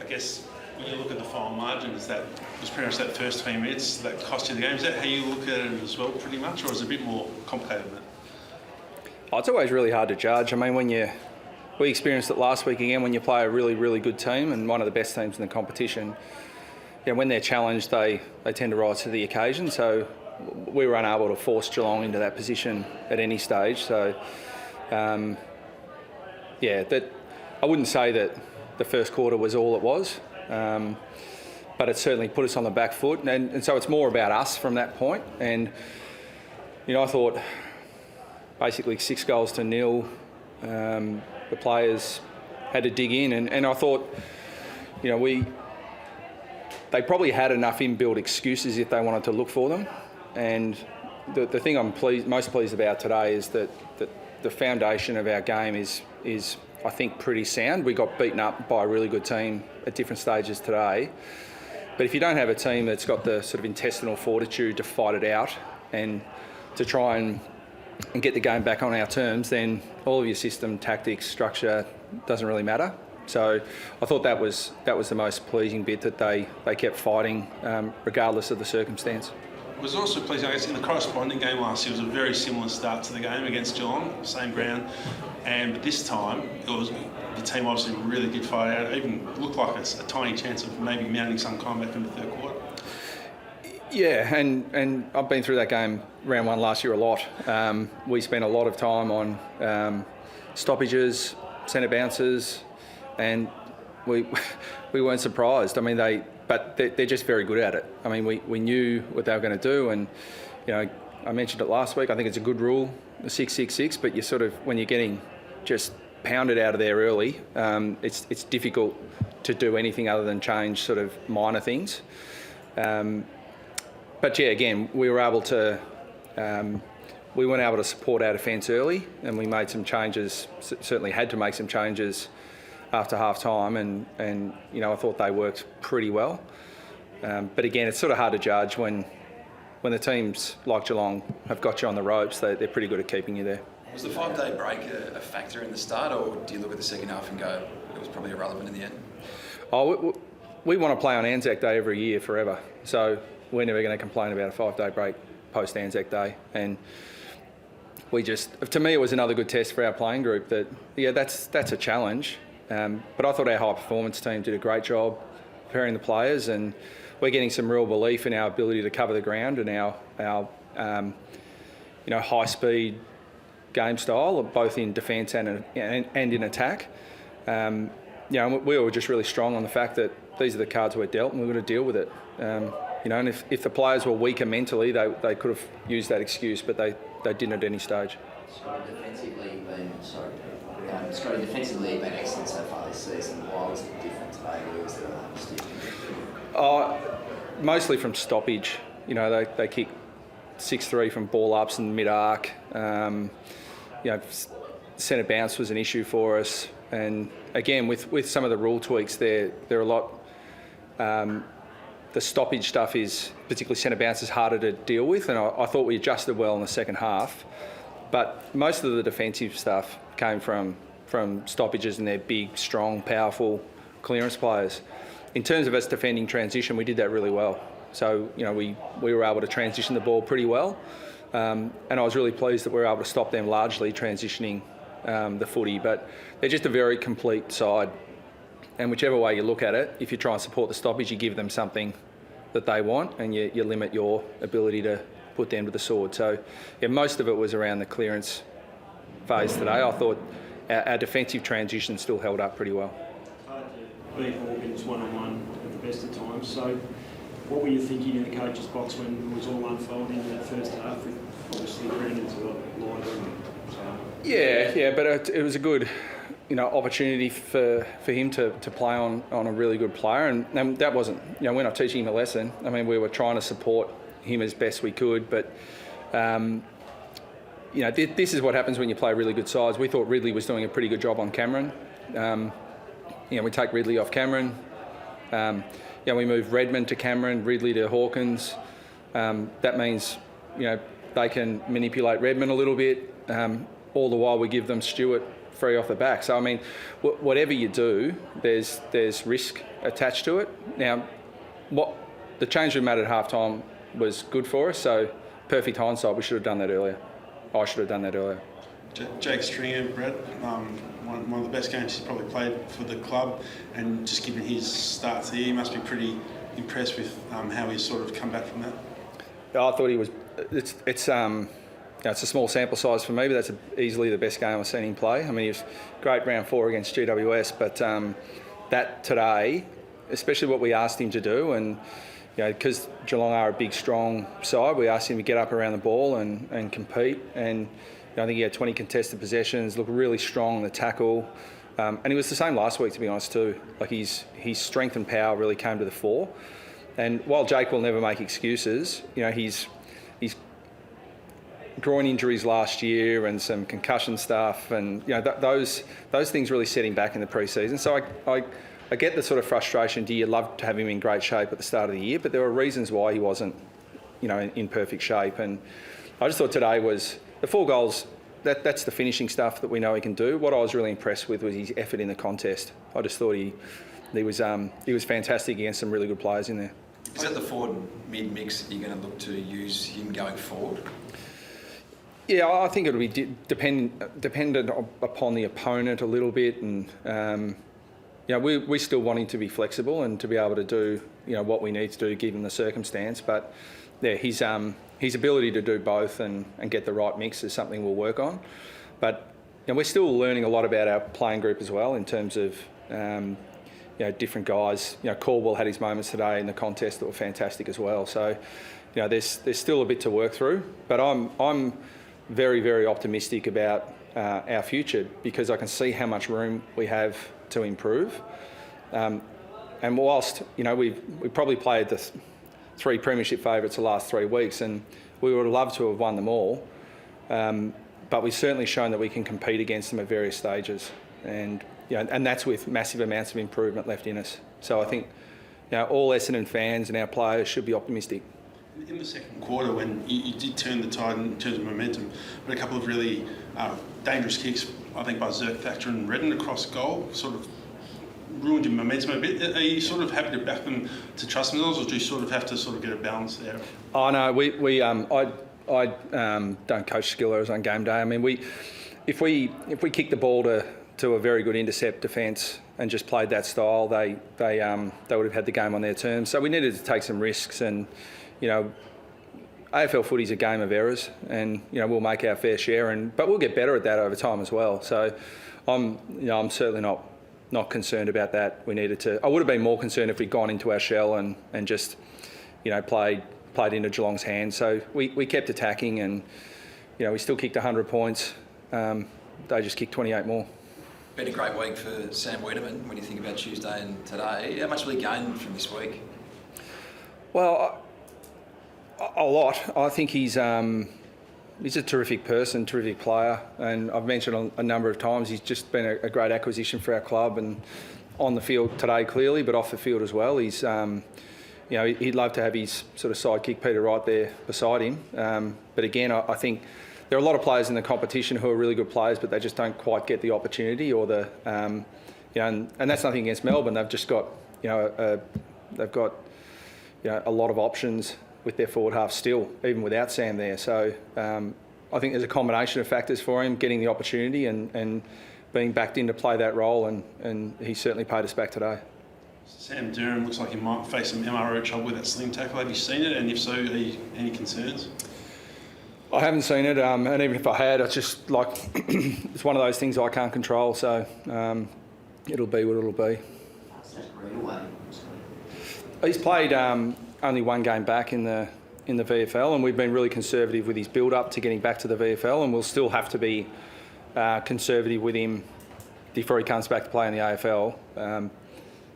guess when you look at the final margin, was pretty much that first 20 minutes that cost you the game? Is that how you look at it as well, pretty much, or is it a bit more complicated than that? Oh, it's always really hard to judge. I mean, we experienced it last week again when you play a really, really good team and one of the best teams in the competition. When they're challenged, they tend to rise to the occasion. So we were unable to force Geelong into that position at any stage. So, I wouldn't say that the first quarter was all it was, but it certainly put us on the back foot. And so it's more about us from that point. And, I thought basically 6-0. The players had to dig in. And I thought, they probably had enough inbuilt excuses if they wanted to look for them. And the thing I'm most pleased about today is that the foundation of our game is I think pretty sound. We got beaten up by a really good team at different stages today. But if you don't have a team that's got the sort of intestinal fortitude to fight it out and to try and get the game back on our terms, then all of your system, tactics, structure doesn't really matter. So I thought that was the most pleasing bit, that they kept fighting regardless of the circumstance. It was also pleasing, I guess, in the corresponding game last year. It was a very similar start to the game against Geelong, same ground, but this time the team obviously really did fight out. It even looked like a tiny chance of maybe mounting some comeback in the third quarter. Yeah, and I've been through that game, round one last year, a lot. We spent a lot of time on stoppages, centre bounces, and we weren't surprised. I mean, they're just very good at it. I mean, we knew what they were going to do, and I mentioned it last week. I think it's a good rule, the 6-6-6. But you sort of, when you're getting just pounded out of there early, it's difficult to do anything other than change sort of minor things. But yeah, again, we were able to. We weren't able to support our defence early, and we made some changes. Certainly had to make some changes after half time, and I thought they worked pretty well. But again, it's sort of hard to judge when the teams like Geelong have got you on the ropes. They're pretty good at keeping you there. Was the 5-day break a factor in the start, or do you look at the second half and go, it was probably irrelevant in the end? We want to play on Anzac Day every year forever, so we're never going to complain about a 5-day break post Anzac Day. And to me, it was another good test for our playing group. That's a challenge. But I thought our high performance team did a great job preparing the players, and we're getting some real belief in our ability to cover the ground and our high speed game style, both in defence and in attack. We were just really strong on the fact that these are the cards we're dealt, and we're going to deal with it. And if the players were weaker mentally, they could have used that excuse, but they didn't at any stage. Defensively, you've been excellent so far this season. Why was it different today? Where was the mistake? Mostly from stoppage. They kick 6-3 from ball ups in mid-arc. Centre bounce was an issue for us. And again, with some of the rule tweaks, they're a lot. The stoppage stuff is, particularly centre bounce, is harder to deal with, and I thought we adjusted well in the second half. But most of the defensive stuff came from stoppages, and they're big, strong, powerful clearance players. In terms of us defending transition, we did that really well. So, we were able to transition the ball pretty well. And I was really pleased that we were able to stop them largely transitioning the footy. But they're just a very complete side. And whichever way you look at it, if you try and support the stoppage, you give them something that they want, and you limit your ability to put them to the sword. So, most of it was around the clearance phase today. I thought our defensive transition still held up pretty well. Beat Hawkins one-on-one at the best of times. So what were you thinking in the coach's box when it was all unfolding in that first half, with obviously Brandon's a lot lighter? Yeah, but it was a good opportunity for him to play on a really good player, and that wasn't, we're not teaching him a lesson. I mean, we were trying to support him as best we could, but this is what happens when you play really good sides. We thought Ridley was doing a pretty good job on Cameron. We take Ridley off Cameron. We move Redmond to Cameron, Ridley to Hawkins. That means, they can manipulate Redmond a little bit. All the while we give them Stewart free off the back. So I mean, whatever you do, there's risk attached to it. Now, the change we made at halftime was good for us. So perfect hindsight, we should have done that earlier. I should have done that earlier. Jake Stringer, Brad, one of the best games he's probably played for the club, and just given his start to the year, he must be pretty impressed with how he's sort of come back from that. I thought he was. It's a small sample size for me, but that's easily the best game I've seen him play. I mean, he was great round 4 against GWS, but that today, especially what we asked him to do, and because Geelong are a big, strong side, we asked him to get up around the ball and compete. And I think he had 20 contested possessions, looked really strong in the tackle. And he was the same last week, to be honest, too. Like his strength and power really came to the fore. And while Jake will never make excuses, he's groin injuries last year and some concussion stuff, and those things really set him back in the pre-season. So I get the sort of frustration. Do you love to have him in great shape at the start of the year? But there were reasons why he wasn't, in perfect shape. And I just thought today was the 4 goals. That's the finishing stuff that we know he can do. What I was really impressed with was his effort in the contest. I just thought he was fantastic against some really good players in there. Is that the forward mid-mix that you're going to look to use him going forward? Yeah, I think it'll be dependent upon the opponent a little bit, and we still want him to be flexible and to be able to do what we need to do given the circumstance. But yeah, his ability to do both and get the right mix is something we'll work on. But we're still learning a lot about our playing group as well in terms of different guys. Caldwell had his moments today in the contest that were fantastic as well. So there's still a bit to work through. But I'm very, very optimistic about our future because I can see how much room we have to improve. And whilst we probably played the 3 premiership favourites the last 3 weeks, and we would have loved to have won them all, but we've certainly shown that we can compete against them at various stages, and that's with massive amounts of improvement left in us. So I think all Essendon fans and our players should be optimistic. In the second quarter, when you did turn the tide in terms of momentum, but a couple of really dangerous kicks, I think by Zerk, Thatcher and Redden across goal, sort of ruined your momentum a bit. Are you sort of happy to back them to trust themselves, or do you sort of have to sort of get a balance there? Oh no, I don't coach skillers on game day. I mean, if we kick the ball to a very good intercept defence and just played that style, they would have had the game on their terms. So we needed to take some risks, and AFL footy's a game of errors, and we'll make our fair share, but we'll get better at that over time as well. So I'm certainly not concerned about that. We needed to. I would have been more concerned if we'd gone into our shell and just played into Geelong's hands. So we kept attacking, and we still kicked 100 points. They just kicked 28 more. Been a great week for Sam Weideman when you think about Tuesday and today. How much will he gain from this week? Well, a lot. I think he's a terrific person, terrific player, and I've mentioned a number of times he's just been a great acquisition for our club, and on the field today clearly, but off the field as well. He's he'd love to have his sort of sidekick Peter Wright there beside him. But again, I think there are a lot of players in the competition who are really good players, but they just don't quite get the opportunity or the and that's nothing against Melbourne. They've just got they've got a lot of options with their forward half still, even without Sam there. So I think there's a combination of factors for him getting the opportunity and being backed in to play that role, and he certainly paid us back today. Sam Durham looks like he might face some MRO trouble with that sling tackle. Have you seen it? And if so, any concerns? I haven't seen it, and even if I had, it's just like it's one of those things I can't control. So it'll be what it'll be. He's played only one game back in the VFL, and we've been really conservative with his build-up to getting back to the VFL, and we'll still have to be conservative with him before he comes back to play in the AFL.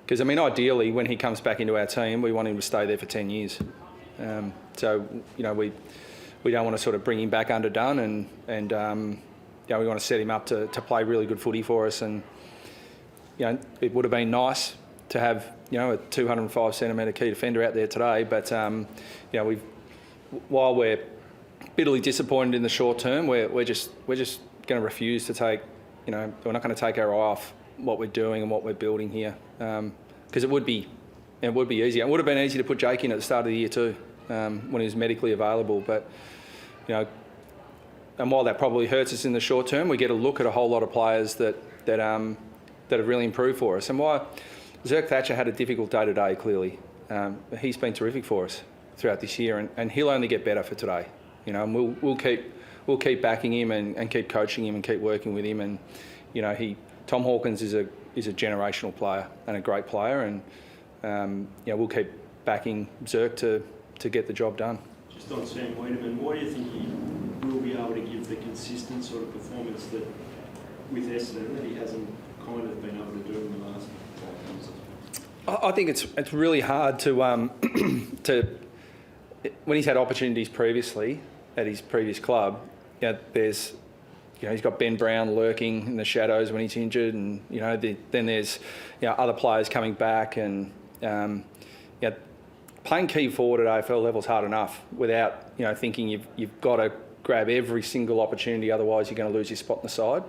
Because ideally, when he comes back into our team, we want him to stay there for 10 years. So we don't want to sort of bring him back underdone, and we want to set him up to play really good footy for us. And it would have been nice to have a 205 centimetre key defender out there today, but while we're bitterly disappointed in the short term, we're just going to refuse to take we're not going to take our eye off what we're doing and what we're building here, because it would be easy. It would have been easy to put Jake in at the start of the year too, when he was medically available. But and while that probably hurts us in the short term, we get a look at a whole lot of players that have really improved for us. And why Zerk Thatcher had a difficult day-to-day, clearly. He's been terrific for us throughout this year, and he'll only get better for today. And we'll keep backing him and keep coaching him and keep working with him. And Tom Hawkins is a generational player and a great player, and we'll keep backing Zerk to get the job done. Just on Sam Weideman, why do you think he will be able to give the consistent sort of performance that with Essendon that he hasn't kind of been able to do in the last 5 months? I think it's really hard to when he's had opportunities previously at his previous club. There's he's got Ben Brown lurking in the shadows when he's injured, and then there's other players coming back, and playing key forward at AFL level is hard enough without thinking you've got to grab every single opportunity, otherwise you're going to lose your spot in the side.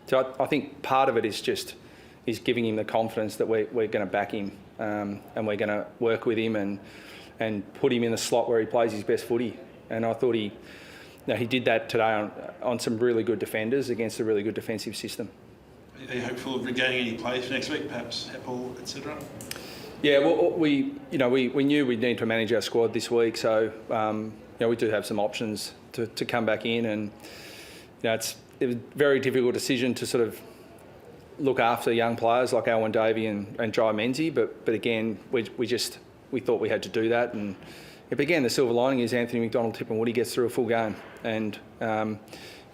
So I think part of it is just giving him the confidence that we're going to back him, and we're going to work with him and put him in the slot where he plays his best footy. And I thought he did that today on some really good defenders against a really good defensive system. Are you hopeful of regaining any play for next week, perhaps Heppel, etc.? Yeah, well, we knew we'd need to manage our squad this week, so we do have some options to come back in, and it was a very difficult decision to sort of look after young players like Alwyn Davey and Jai Menzies, but again we thought we had to do that. And again, the silver lining is Anthony McDonald-Tipungwuti gets through a full game, and I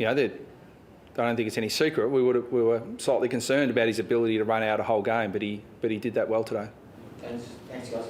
don't think it's any secret we were slightly concerned about his ability to run out a whole game, but he did that well today. Thanks guys.